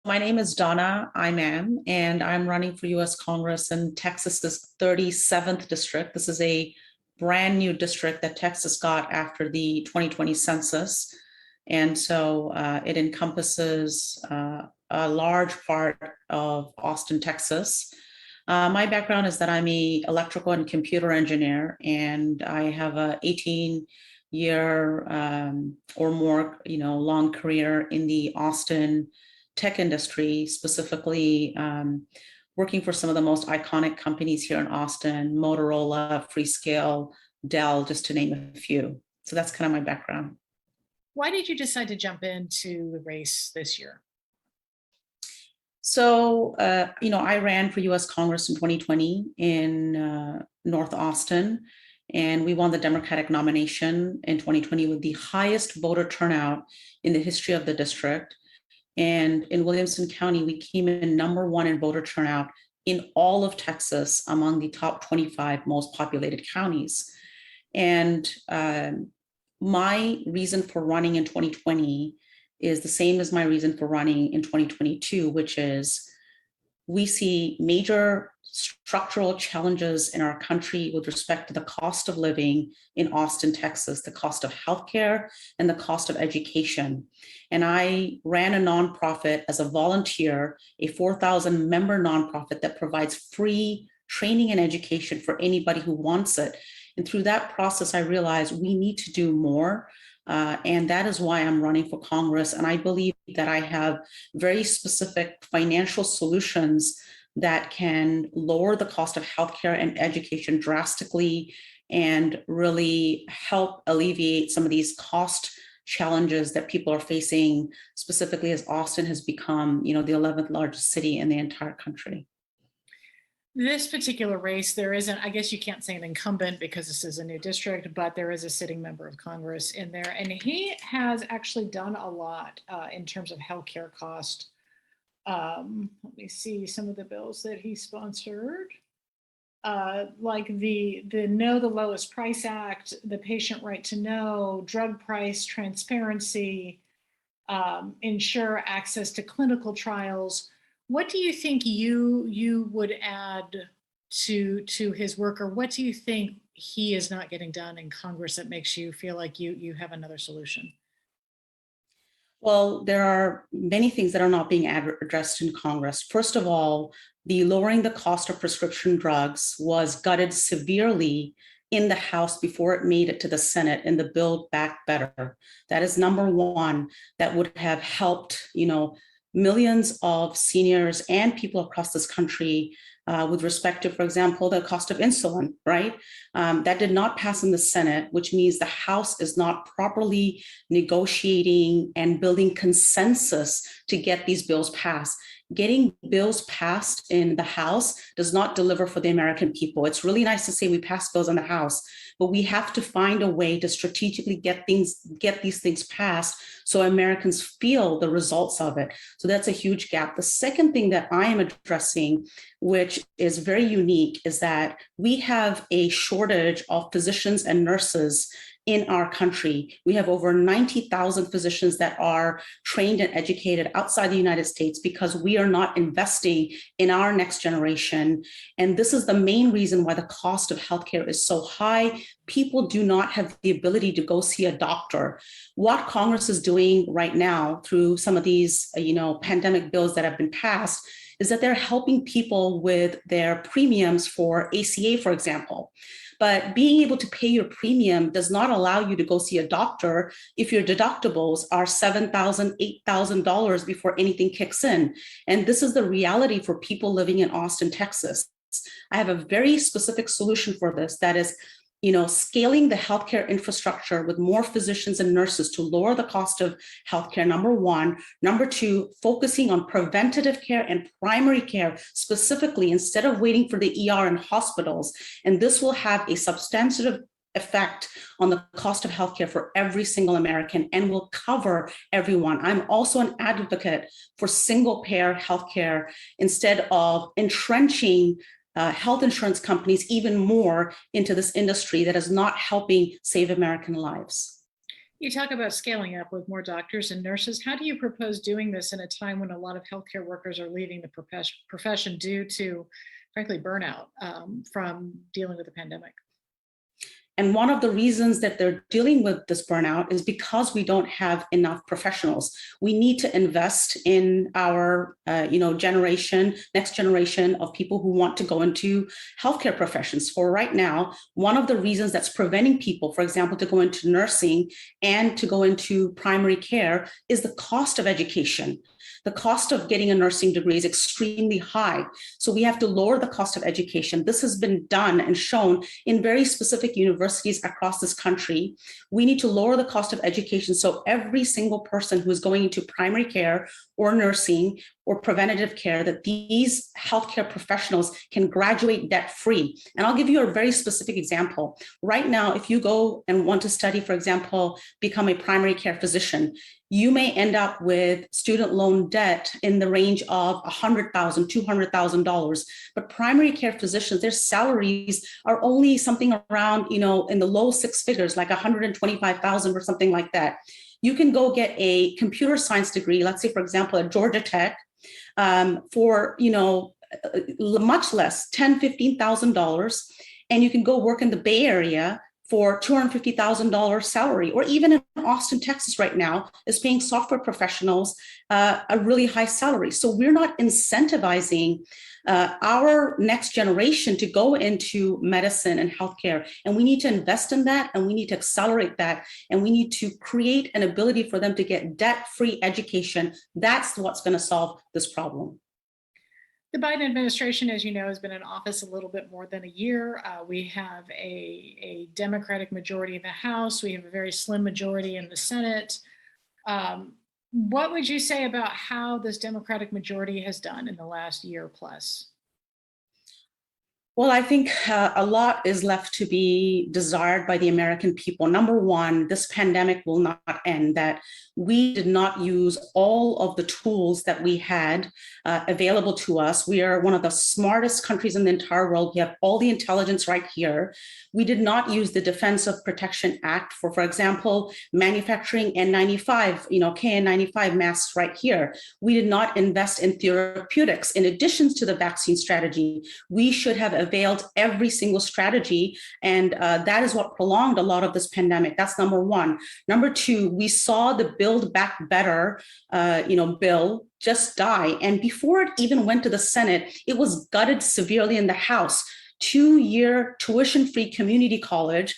my name is Donna Imam, and I'm running for U.S. Congress in Texas's 37th district. This is a brand new district that Texas got after the 2020 census. And so it encompasses a large part of Austin, Texas. My background is that I'm an electrical and computer engineer, and I have a 18-year or more, long career in the Austin tech industry, specifically working for some of the most iconic companies here in Austin: Motorola, Freescale, Dell, just to name a few. So that's kind of my background. Why did you decide to jump into the race this year? So, I ran for U.S. Congress in 2020 in North Austin, and we won the Democratic nomination in 2020 with the highest voter turnout in the history of the district. And in Williamson County, we came in #1 in voter turnout in all of Texas among the top 25 most populated counties. And my reason for running in 2020 is the same as my reason for running in 2022, which is we see major structural challenges in our country with respect to the cost of living in Austin, Texas, the cost of healthcare and the cost of education. And I ran a nonprofit as a volunteer, a 4,000 member nonprofit that provides free training and education for anybody who wants it. And through that process, I realized we need to do more. And that is why I'm running for Congress. And I believe that I have very specific financial solutions that can lower the cost of healthcare and education drastically and really help alleviate some of these cost challenges that people are facing, specifically as Austin has become, the 11th largest city in the entire country. This particular race, there isn't, I guess you can't say an incumbent because this is a new district, but there is a sitting member of Congress in there. And he has actually done a lot in terms of healthcare cost. Let me see some of the bills that he sponsored. Like the Know the Lowest Price Act, the Patient Right to Know, drug price transparency, ensure access to clinical trials. What do you think you would add to his work, or what do you think he is not getting done in Congress that makes you feel like you have another solution? Well, there are many things that are not being addressed in Congress. First of all, the lowering the cost of prescription drugs was gutted severely in the House before it made it to the Senate in the Build Back Better. That is #1. That would have helped, millions of seniors and people across this country with respect to, for example, the cost of insulin, right? That did not pass in the Senate, which means the House is not properly negotiating and building consensus to get these bills passed. Getting bills passed in the House does not deliver for the American people. It's really nice to say we pass bills in the House, but we have to find a way to strategically get these things passed so Americans feel the results of it. So that's a huge gap. The second thing that I am addressing, which is very unique, is that we have a shortage of physicians and nurses in our country. We have over 90,000 physicians that are trained and educated outside the United States because we are not investing in our next generation. And this is the main reason why the cost of healthcare is so high. People do not have the ability to go see a doctor. What Congress is doing right now through some of these, pandemic bills that have been passed is that they're helping people with their premiums for ACA, for example. But being able to pay your premium does not allow you to go see a doctor if your deductibles are $7,000, $8,000 before anything kicks in. And this is the reality for people living in Austin, Texas. I have a very specific solution for this that is, scaling the healthcare infrastructure with more physicians and nurses to lower the cost of healthcare, #1. #2, focusing on preventative care and primary care specifically instead of waiting for the ER in hospitals. And this will have a substantive effect on the cost of healthcare for every single American and will cover everyone. I'm also an advocate for single-payer healthcare instead of entrenching health insurance companies even more into this industry that is not helping save American lives. You talk about scaling up with more doctors and nurses. How do you propose doing this in a time when a lot of healthcare workers are leaving the profession due to, frankly, burnout from dealing with the pandemic? And one of the reasons that they're dealing with this burnout is because we don't have enough professionals. We need to invest in our, generation, next generation of people who want to go into healthcare professions. For right now, one of the reasons that's preventing people, for example, to go into nursing and to go into primary care is the cost of education. The cost of getting a nursing degree is extremely high. So we have to lower the cost of education. This has been done and shown in very specific universities across this country. We need to lower the cost of education so every single person who is going into primary care or nursing or preventative care, that these healthcare professionals can graduate debt-free. And I'll give you a very specific example. Right now, if you go and want to study, for example, become a primary care physician, you may end up with student loan debt in the range of $100,000, $200,000. But primary care physicians, their salaries are only something around, in the low six figures, like 125,000 or something like that. You can go get a computer science degree, let's say, for example, at Georgia Tech, for, much less, $10,000, $15,000. And you can go work in the Bay Area for $250,000 salary, or even in Austin, Texas right now is paying software professionals a really high salary. So we're not incentivizing our next generation to go into medicine and healthcare. And we need to invest in that, and we need to accelerate that. And we need to create an ability for them to get debt-free education. That's what's going to solve this problem. The Biden administration, as you know, has been in office a little bit more than a year. We have a Democratic majority in the House. We have a very slim majority in the Senate. What would you say about how this Democratic majority has done in the last year plus? Well, I think a lot is left to be desired by the American people. Number one, this pandemic will not end, that we did not use all of the tools that we had available to us. We are one of the smartest countries in the entire world. We have all the intelligence right here. We did not use the Defense of Protection Act for example, manufacturing N95, KN95 masks right here. We did not invest in therapeutics. In addition to the vaccine strategy, we should have availed every single strategy. And that is what prolonged a lot of this pandemic. That's number one. Number two, we saw the Build Back Better, bill just die. And before it even went to the Senate, it was gutted severely in the House. 2-year tuition-free community college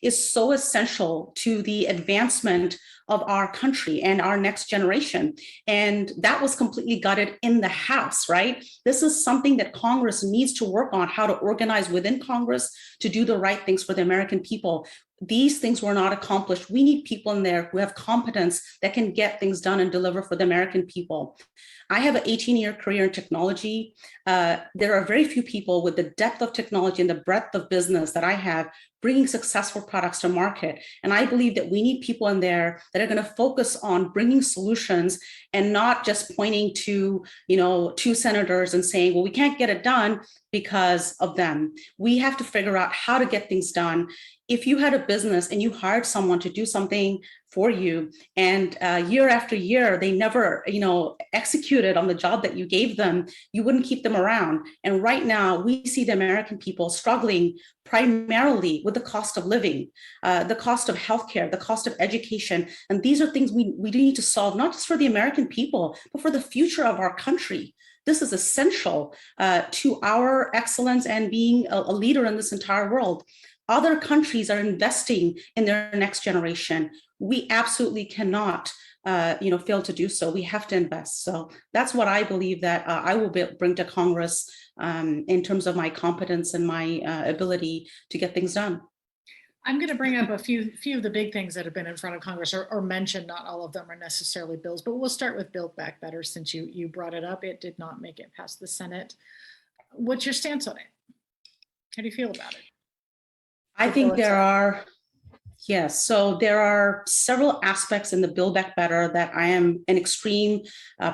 is so essential to the advancement of our country and our next generation. And that was completely gutted in the House, right? This is something that Congress needs to work on, how to organize within Congress to do the right things for the American people. These things were not accomplished. We need people in there who have competence that can get things done and deliver for the American people. I have an 18-year career in technology. There are very few people with the depth of technology and the breadth of business that I have bringing successful products to market. And I believe that we need people in there that are going to focus on bringing solutions and not just pointing to, two senators and saying, well, we can't get it done because of them. We have to figure out how to get things done. If you had a business and you hired someone to do something for you, and year after year, they never, executed on the job that you gave them, you wouldn't keep them around. And right now, we see the American people struggling primarily with the cost of living, the cost of healthcare, the cost of education. And these are things we do need to solve, not just for the American people, but for the future of our country. This is essential to our excellence and being a leader in this entire world. Other countries are investing in their next generation. We absolutely cannot, fail to do so. We have to invest. So that's what I believe that I will bring to Congress in terms of my competence and my ability to get things done. I'm going to bring up a few of the big things that have been in front of Congress or mentioned. Not all of them are necessarily bills, but we'll start with Build Back Better since you brought it up. It did not make it past the Senate. What's your stance on it? How do you feel about it? I think there are several aspects in the Build Back Better that I am an extreme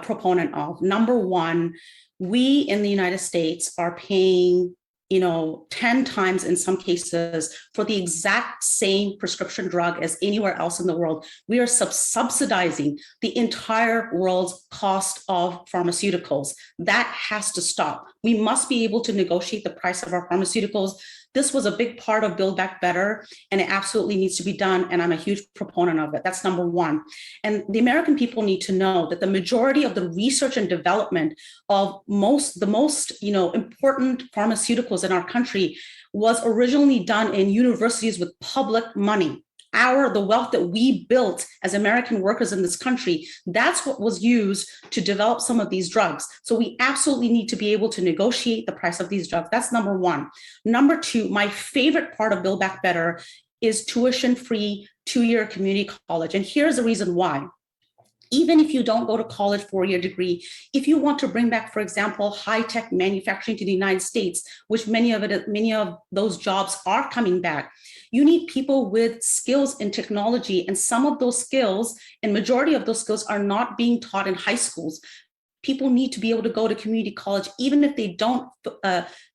proponent of. Number one, we in the United States are paying 10 times in some cases for the exact same prescription drug as anywhere else in the world. We are subsidizing the entire world's cost of pharmaceuticals. That has to stop. We must be able to negotiate the price of our pharmaceuticals. This was a big part of Build Back Better, and it absolutely needs to be done, and I'm a huge proponent of it. That's number one. And the American people need to know that the majority of the research and development of the most important pharmaceuticals in our country was originally done in universities with public money. The wealth that we built as American workers in this country, that's what was used to develop some of these drugs. So we absolutely need to be able to negotiate the price of these drugs. That's number one. Number two, my favorite part of Build Back Better is tuition-free 2-year community college. And here's the reason why. Even if you don't go to college, 4-year degree, if you want to bring back, for example, high-tech manufacturing to the United States, which many of those jobs are coming back, you need people with skills in technology. And some of those skills, and majority of those skills, are not being taught in high schools. People need to be able to go to community college. Even if they don't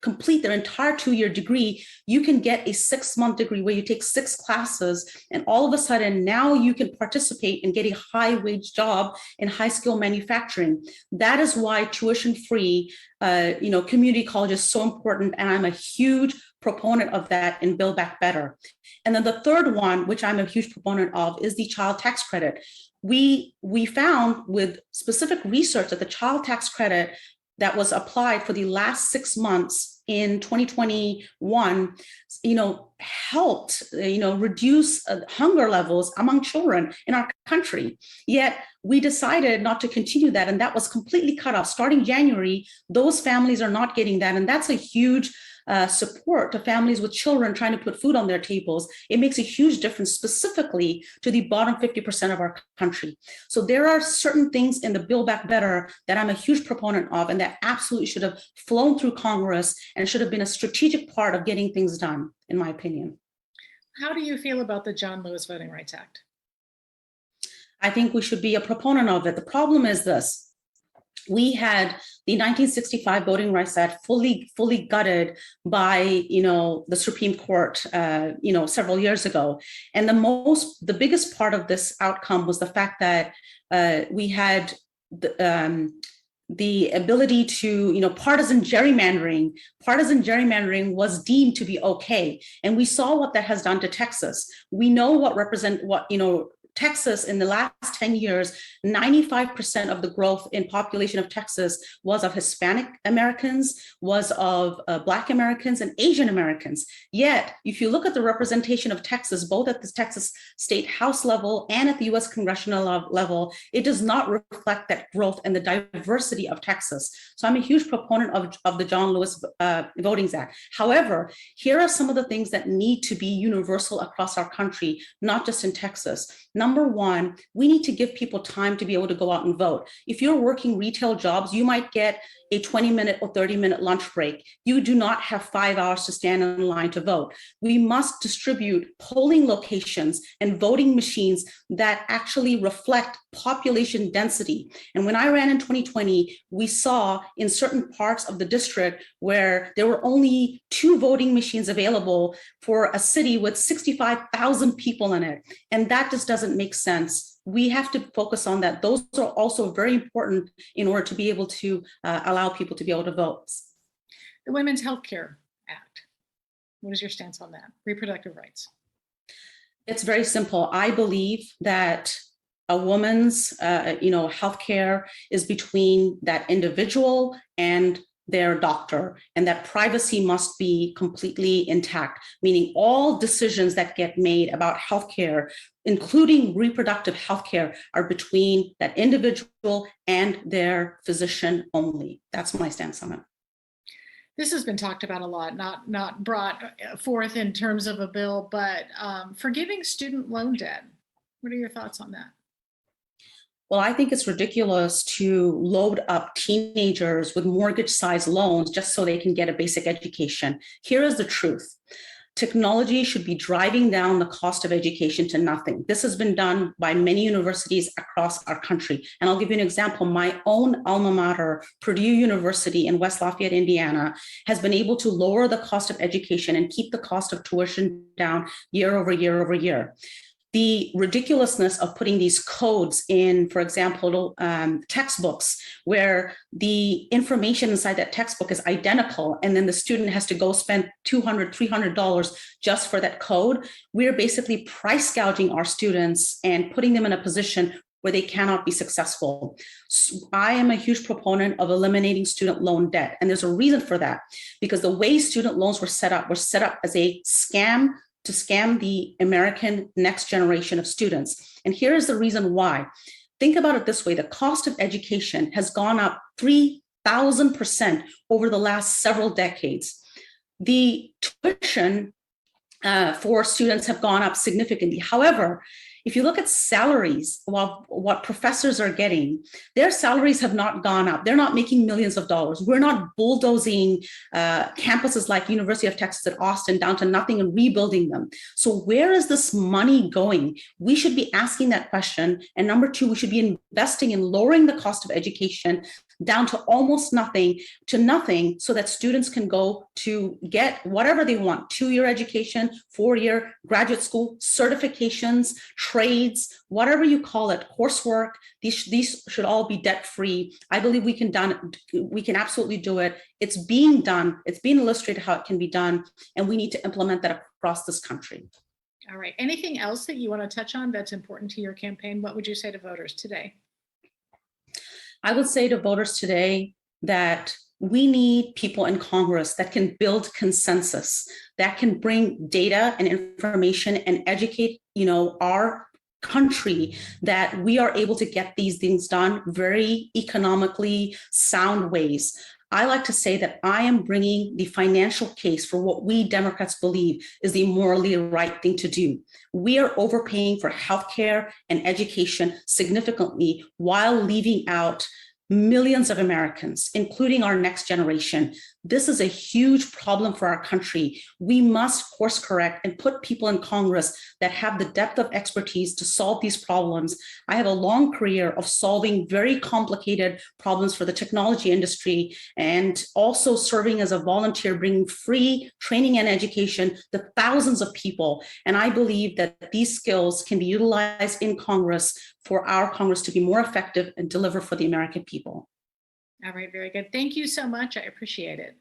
complete their entire 2-year degree, you can get a 6-month degree where you take 6 classes, and all of a sudden now you can participate and get a high wage job in high skill manufacturing. That is why tuition-free community college is so important, and I'm a huge proponent of that in Build Back Better. And then the third one, which I'm a huge proponent of, is the child tax credit. We found with specific research that the child tax credit that was applied for the last 6 months in 2021, helped, reduce hunger levels among children in our country. Yet we decided not to continue that, and that was completely cut off. Starting January, those families are not getting that, and that's a huge support to families with children trying to put food on their tables. It makes a huge difference specifically to the bottom 50% of our country. So there are certain things in the Build Back Better that I'm a huge proponent of, and that absolutely should have flown through Congress and should have been a strategic part of getting things done, in my opinion. How do you feel about the John Lewis Voting Rights Act? I think we should be a proponent of it. The problem is this. We had the 1965 Voting Rights Act fully gutted by the Supreme Court several years ago, and the biggest part of this outcome was the fact that we had the ability to partisan gerrymandering. Partisan gerrymandering was deemed to be okay, and we saw what that has done to Texas. We know Texas, in the last 10 years, 95% of the growth in population of Texas was of Hispanic Americans, was of Black Americans and Asian Americans. Yet, if you look at the representation of Texas, both at the Texas State House level and at the US congressional level, it does not reflect that growth and the diversity of Texas. So I'm a huge proponent of the John Lewis Voting Act. However, here are some of the things that need to be universal across our country, not just in Texas. Number one, we need to give people time to be able to go out and vote. If you're working retail jobs, you might get a 20-minute or 30-minute lunch break. You do not have 5 hours to stand in line to vote. We must distribute polling locations and voting machines that actually reflect population density. And when I ran in 2020, we saw in certain parts of the district where there were only 2 voting machines available for a city with 65,000 people in it. And that just doesn't make sense. We have to focus on that. Those are also very important in order to be able to allow people to be able to vote. The Women's Health Care Act. What is your stance on that? Reproductive rights. It's very simple. I believe that a woman's health care is between that individual and their doctor, and that privacy must be completely intact, meaning all decisions that get made about healthcare, including reproductive healthcare, are between that individual and their physician only. That's my stance on it. This has been talked about a lot, not brought forth in terms of a bill, but forgiving student loan debt. What are your thoughts on that? Well, I think it's ridiculous to load up teenagers with mortgage-sized loans just so they can get a basic education. Here is the truth. technology should be driving down the cost of education to nothing. This has been done by many universities across our country. And I'll give you an example. My own alma mater, Purdue University in West Lafayette, Indiana, has been able to lower the cost of education and keep the cost of tuition down year over year over year. The ridiculousness of putting these codes in, for example, textbooks, where the information inside that textbook is identical, and then the student has to go spend $200, $300 just for that code. We're basically price gouging our students and putting them in a position where they cannot be successful. So I am a huge proponent of eliminating student loan debt. And there's a reason for that, because the way student loans were set up as a scam to scam the American next generation of students. And here's the reason why. Think about it this way. The cost of education has gone up 3,000% over the last several decades. The tuition for students have gone up significantly. However, if you look at salaries, what professors are getting, their salaries have not gone up. They're not making millions of dollars. We're not bulldozing campuses like University of Texas at Austin down to nothing and rebuilding them. So where is this money going? We should be asking that question. And number two, we should be investing in lowering the cost of education down to almost nothing to nothing, so that students can go to get whatever they want: 2-year education, 4-year graduate school, certifications, trades, whatever you call it, coursework. These should all be debt-free. I believe we can absolutely do it. It's being done. It's being illustrated how it can be done, and we need to implement that across this country. All right. Anything else that you want to touch on that's important to your campaign? What would you say to voters today? I would say to voters today that we need people in Congress that can build consensus, that can bring data and information and educate, our country, that we are able to get these things done very economically sound ways. I like to say that I am bringing the financial case for what we Democrats believe is the morally right thing to do. We are overpaying for healthcare and education significantly while leaving out millions of Americans, including our next generation. This is a huge problem for our country. We must course correct and put people in Congress that have the depth of expertise to solve these problems. I have a long career of solving very complicated problems for the technology industry, and also serving as a volunteer, bringing free training and education to thousands of people. And I believe that these skills can be utilized in Congress for our Congress to be more effective and deliver for the American people. All right, very good. Thank you so much. I appreciate it.